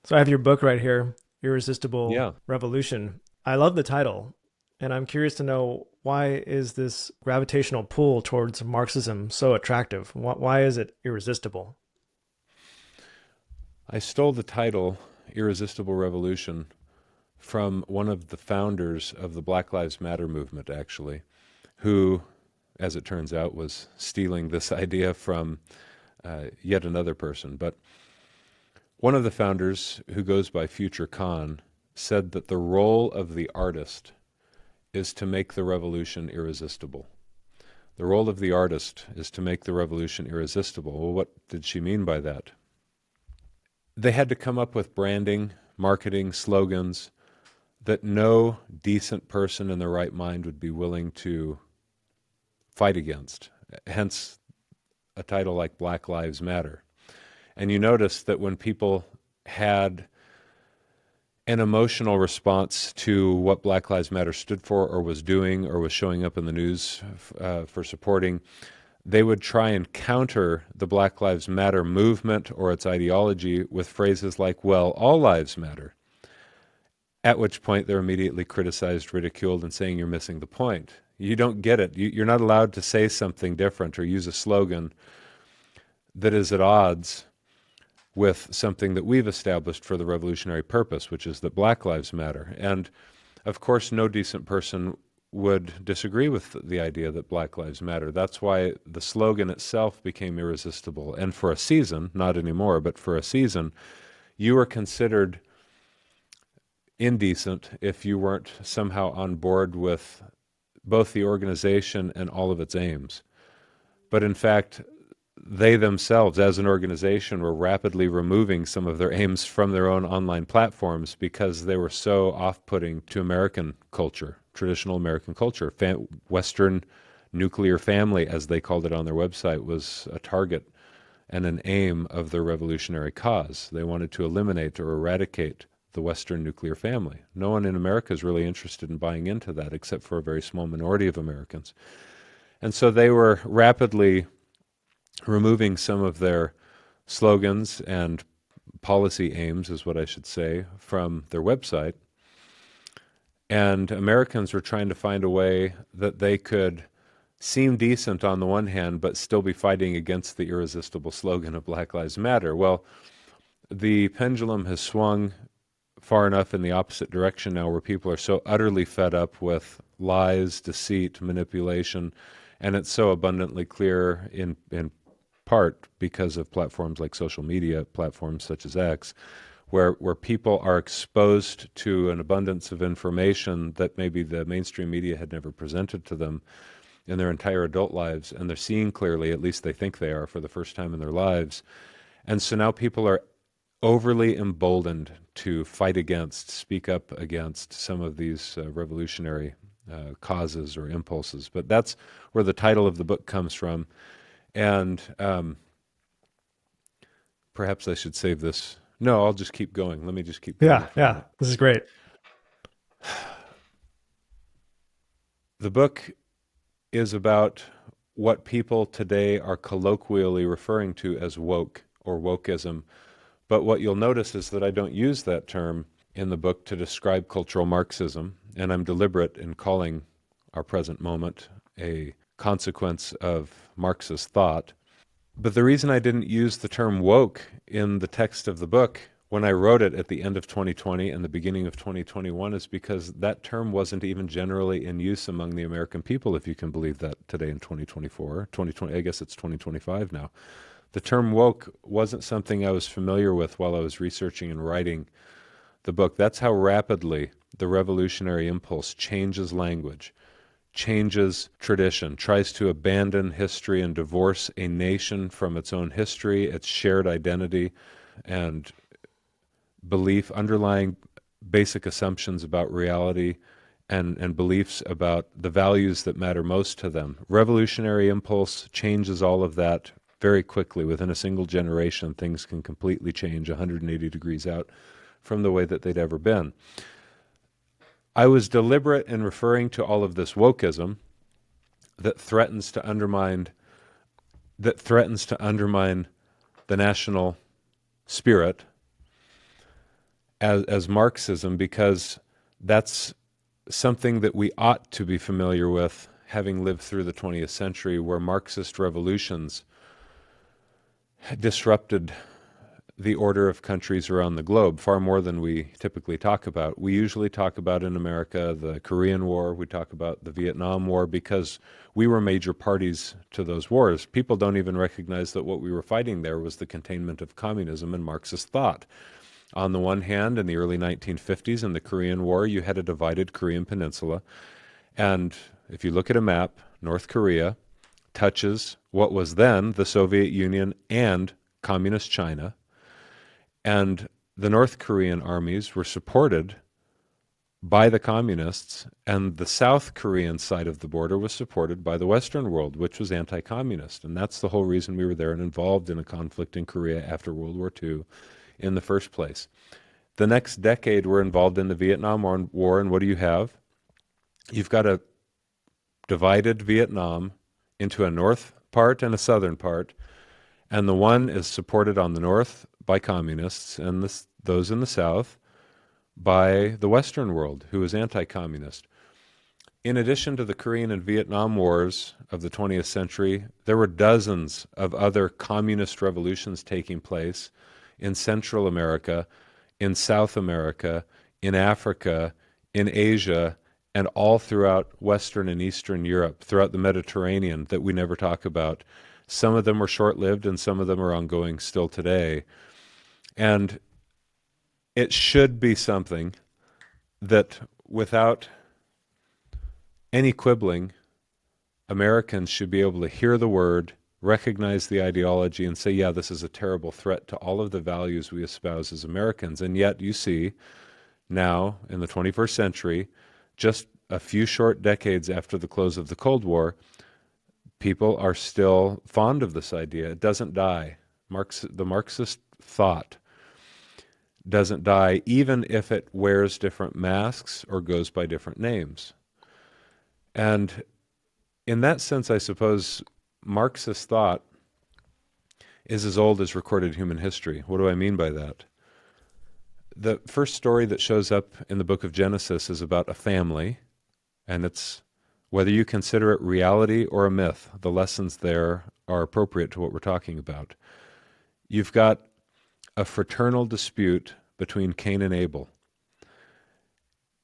So I have your book right here, Irresistible Yeah, Revolution. I love the title, and I'm curious to know why is this gravitational pull towards Marxism so attractive? Why is it irresistible? I stole the title Irresistible Revolution from one of the founders of the Black Lives Matter movement, actually, who, as it turns out, was stealing this idea from yet another person. But one of the founders, who goes by Future Khan, said that the role of the artist is to make the revolution irresistible. The role of the artist is to make the revolution irresistible. Well, what did she mean by that? They had to come up with branding, marketing, slogans that no decent person in their right mind would be willing to fight against. Hence, a title like Black Lives Matter. And you notice that when people had an emotional response to what Black Lives Matter stood for or was doing or was showing up in the news for supporting, they would try and counter the Black Lives Matter movement or its ideology with phrases like, well, all lives matter. At which point they're immediately criticized, ridiculed, and saying you're missing the point. You don't get it. You're not allowed to say something different or use a slogan that is at odds with something that we've established for the revolutionary purpose, which is that Black Lives Matter. And of course, no decent person would disagree with the idea that Black Lives Matter. That's why the slogan itself became irresistible. And for a season, not anymore, but for a season, you were considered indecent if you weren't somehow on board with both the organization and all of its aims. But in fact, they themselves, as an organization, were rapidly removing some of their aims from their own online platforms because they were so off-putting to American culture, traditional American culture. Western nuclear family, as they called it on their website, was a target and an aim of their revolutionary cause. They wanted to eliminate or eradicate the Western nuclear family. No one in America is really interested in buying into that except for a very small minority of Americans. And so they were rapidly removing some of their slogans and policy aims, is what I should say, from their website. And Americans were trying to find a way that they could seem decent on the one hand, but still be fighting against the irresistible slogan of Black Lives Matter. Well, the pendulum has swung far enough in the opposite direction now where people are so utterly fed up with lies, deceit, manipulation, and it's so abundantly clear in part because of platforms like social media, platforms such as X, where people are exposed to an abundance of information that maybe the mainstream media had never presented to them in their entire adult lives, and they're seeing clearly, at least they think they are, for the first time in their lives. And so now people are overly emboldened to fight against, speak up against some of these revolutionary causes or impulses. But that's where the title of the book comes from. And perhaps I should save this. No, I'll just keep going. Let me just keep going Yeah, for a yeah, minute. this is great. The book is about what people today are colloquially referring to as woke or wokeism. But what you'll notice is that I don't use that term in the book to describe cultural Marxism, and I'm deliberate in calling our present moment a consequence of Marxist thought. But the reason I didn't use the term woke in the text of the book when I wrote it at the end of 2020 and the beginning of 2021 is because that term wasn't even generally in use among the American people, if you can believe that today in 2024, 2020, I guess it's 2025 now. The term woke wasn't something I was familiar with while I was researching and writing the book. That's how rapidly the revolutionary impulse changes language, changes tradition, tries to abandon history and divorce a nation from its own history, its shared identity, and belief, underlying basic assumptions about reality and beliefs about the values that matter most to them. Revolutionary impulse changes all of that very quickly. Within a single generation, things can completely change 180 degrees out from the way that they'd ever been. I was deliberate in referring to all of this wokeism that threatens to undermine the national spirit as Marxism, because that's something that we ought to be familiar with, having lived through the 20th century, where Marxist revolutions disrupted the order of countries around the globe far more than we typically talk about. We usually talk about in America the Korean War, we talk about the Vietnam War, because we were major parties to those wars. People don't even recognize that what we were fighting there was the containment of communism and Marxist thought. On the one hand, in the early 1950s, in the Korean War, you had a divided Korean peninsula. And if you look at a map, North Korea touches what was then the Soviet Union and Communist China. And the North Korean armies were supported by the communists, and the South Korean side of the border was supported by the Western world, which was anti-communist. And that's the whole reason we were there and involved in a conflict in Korea after World War II in the first place. The next decade, we're involved in the Vietnam War, and what do you have? You've got a divided Vietnam into a north part and a southern part, and the one is supported on the north by communists, and those in the south by the Western world, who is anti-communist. In addition to the Korean and Vietnam wars of the 20th century, there were dozens of other communist revolutions taking place in Central America, in South America, in Africa, in Asia, and all throughout Western and Eastern Europe, throughout the Mediterranean, that we never talk about. Some of them were short-lived, and some of them are ongoing still today. And it should be something that, without any quibbling, Americans should be able to hear the word, recognize the ideology, and say, yeah, this is a terrible threat to all of the values we espouse as Americans. And yet, you see, now, in the 21st century, just a few short decades after the close of the Cold War, people are still fond of this idea. It doesn't die. The Marxist thought doesn't die, even if it wears different masks or goes by different names. And in that sense, I suppose Marxist thought is as old as recorded human history. What do I mean by that? The first story that shows up in the book of Genesis is about a family, and it's, whether you consider it reality or a myth, the lessons there are appropriate to what we're talking about. You've got a fraternal dispute between Cain and Abel,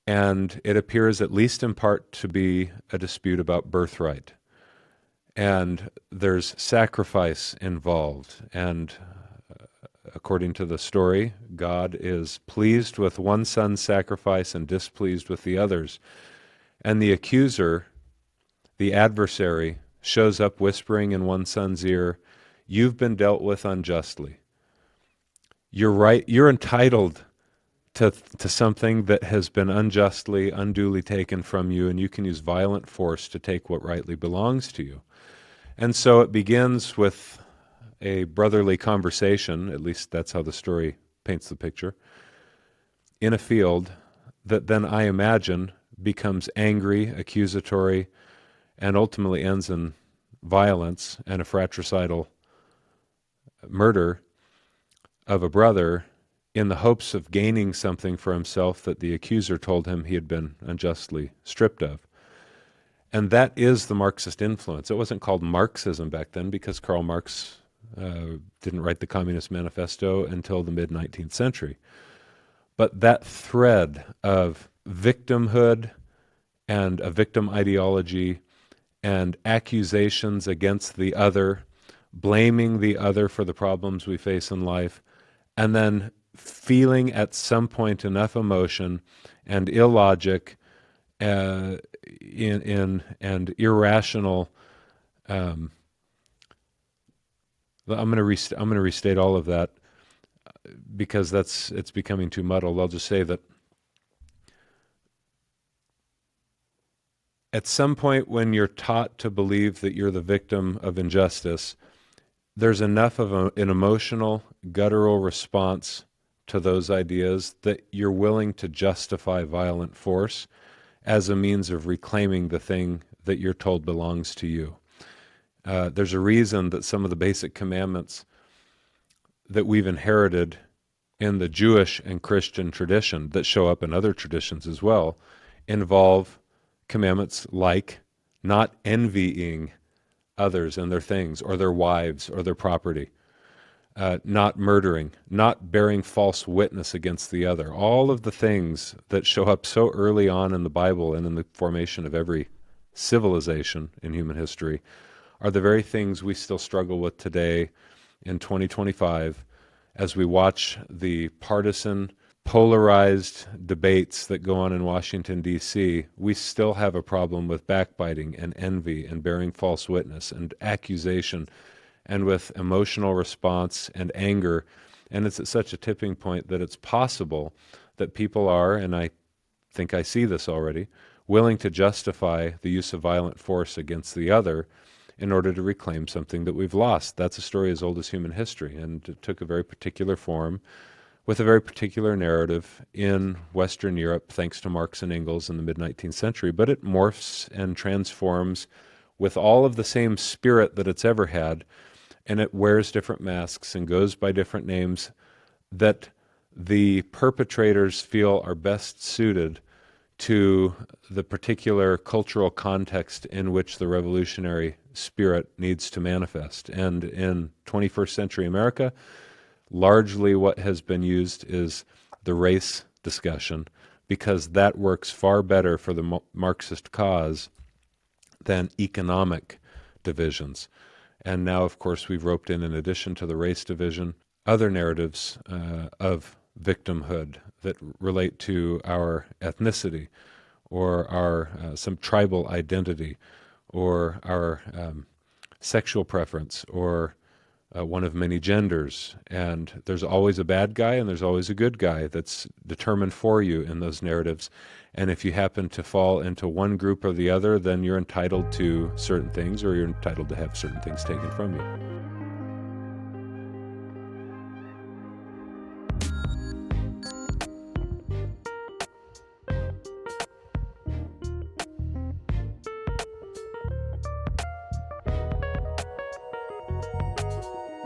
and it appears, at least in part, to be a dispute about birthright. And there's sacrifice involved, and according to the story, God is pleased with one son's sacrifice and displeased with the others. And the accuser, the adversary, shows up whispering in one son's ear, "You've been dealt with unjustly. You're right. You're entitled to something that has been unjustly, unduly taken from you, and you can use violent force to take what rightly belongs to you." And so it begins with a brotherly conversation, at least that's how the story paints the picture, in a field that then, I imagine, becomes angry, accusatory, and ultimately ends in violence and a fratricidal murder of a brother, in the hopes of gaining something for himself that the accuser told him he had been unjustly stripped of. And that is the Marxist influence. It wasn't called Marxism back then because Karl Marx didn't write the Communist Manifesto until the mid-19th century. But that thread of victimhood and a victim ideology and accusations against the other, blaming the other for the problems we face in life, and then feeling at some point enough emotion and illogic and irrational. I'm going to restate all of that because it's becoming too muddled. I'll just say that at some point when you're taught to believe that you're the victim of injustice, there's enough of an emotional, guttural response to those ideas that you're willing to justify violent force as a means of reclaiming the thing that you're told belongs to you. There's a reason that some of the basic commandments that we've inherited in the Jewish and Christian tradition that show up in other traditions as well involve commandments like not envying others and their things or their wives or their property, not murdering, not bearing false witness against the other. All of the things that show up so early on in the Bible and in the formation of every civilization in human history are the very things we still struggle with today in 2025 as we watch the partisan, polarized debates that go on in Washington, D.C. We still have a problem with backbiting and envy and bearing false witness and accusation and with emotional response and anger. And it's at such a tipping point that it's possible that people are, and I think I see this already, willing to justify the use of violent force against the other in order to reclaim something that we've lost. That's a story as old as human history, and it took a very particular form with a very particular narrative in Western Europe, thanks to Marx and Engels in the mid-19th century, but it morphs and transforms with all of the same spirit that it's ever had, and it wears different masks and goes by different names that the perpetrators feel are best suited to the particular cultural context in which the revolutionary spirit needs to manifest. And in 21st century America, largely what has been used is the race discussion, because that works far better for the Marxist cause than economic divisions. And now, of course, we've roped in addition to the race division, other narratives of victimhood that relate to our ethnicity or our some tribal identity or our sexual preference or one of many genders. And there's always a bad guy and there's always a good guy that's determined for you in those narratives. And if you happen to fall into one group or the other, then you're entitled to certain things or you're entitled to have certain things taken from you.